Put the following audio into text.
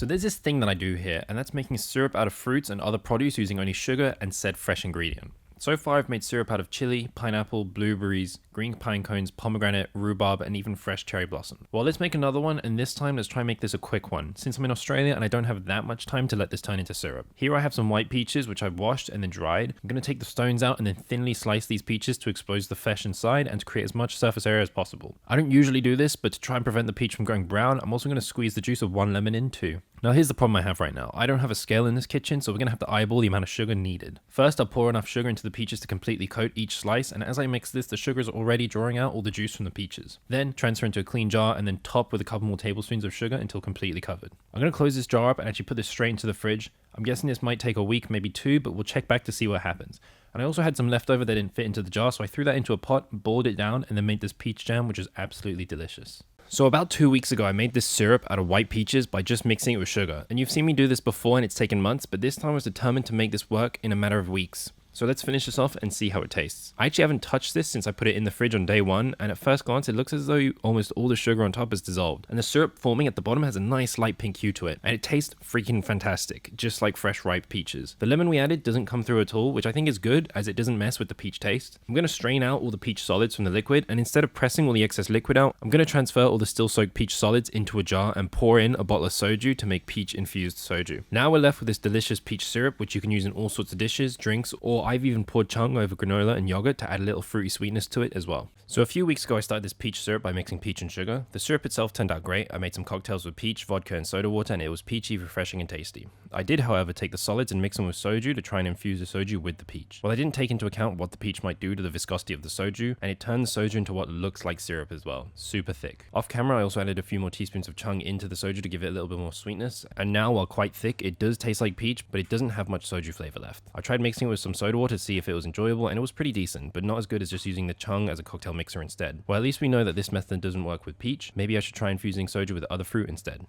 So there's this thing that I do here, and that's making syrup out of fruits and other produce using only sugar and said fresh ingredient. So far I've made syrup out of chili, pineapple, blueberries, green pine cones, pomegranate, rhubarb, and even fresh cherry blossom. Well, let's make another one, and this time let's try and make this a quick one, since I'm in Australia and I don't have that much time to let this turn into syrup. Here I have some white peaches which I've washed and then dried. I'm going to take the stones out and then thinly slice these peaches to expose the flesh inside and to create as much surface area as possible. I don't usually do this, but to try and prevent the peach from going brown, I'm also going to squeeze the juice of one lemon in too. Now here's the problem I have right now. I don't have a scale in this kitchen, so we're going to have to eyeball the amount of sugar needed. First, I'll pour enough sugar into the peaches to completely coat each slice, and as I mix this, the sugar is already drawing out all the juice from the peaches. Then, transfer into a clean jar and then top with a couple more tablespoons of sugar until completely covered. I'm going to close this jar up and actually put this straight into the fridge. I'm guessing this might take a week, maybe two, but we'll check back to see what happens. And I also had some leftover that didn't fit into the jar, so I threw that into a pot, boiled it down, and then made this peach jam, which is absolutely delicious. So about 2 weeks ago, I made this syrup out of white peaches by just mixing it with sugar. And you've seen me do this before and it's taken months, but this time I was determined to make this work in a matter of weeks. So let's finish this off and see how it tastes. I actually haven't touched this since I put it in the fridge on day one, and at first glance it looks as though almost all the sugar on top is dissolved, and the syrup forming at the bottom has a nice light pink hue to it, and it tastes freaking fantastic, just like fresh ripe peaches. The lemon we added doesn't come through at all, which I think is good as it doesn't mess with the peach taste. I'm going to strain out all the peach solids from the liquid, and instead of pressing all the excess liquid out, I'm going to transfer all the still soaked peach solids into a jar and pour in a bottle of soju to make peach infused soju. Now we're left with this delicious peach syrup, which you can use in all sorts of dishes, drinks, or I've even poured Cheong over granola and yogurt to add a little fruity sweetness to it as well. So a few weeks ago I started this peach syrup by mixing peach and sugar. The syrup itself turned out great. I made some cocktails with peach, vodka and soda water, and it was peachy, refreshing and tasty. I did however take the solids and mix them with soju to try and infuse the soju with the peach. Well, I didn't take into account what the peach might do to the viscosity of the soju, and it turned the soju into what looks like syrup as well. Super thick. Off camera I also added a few more teaspoons of Cheong into the soju to give it a little bit more sweetness, and now while quite thick it does taste like peach, but it doesn't have much soju flavor left. I tried mixing it with some soda water to see if it was enjoyable, and it was pretty decent, but not as good as just using the Cheong as a cocktail mixer instead. Well, at least we know that this method doesn't work with peach. Maybe I should try infusing soju with other fruit instead.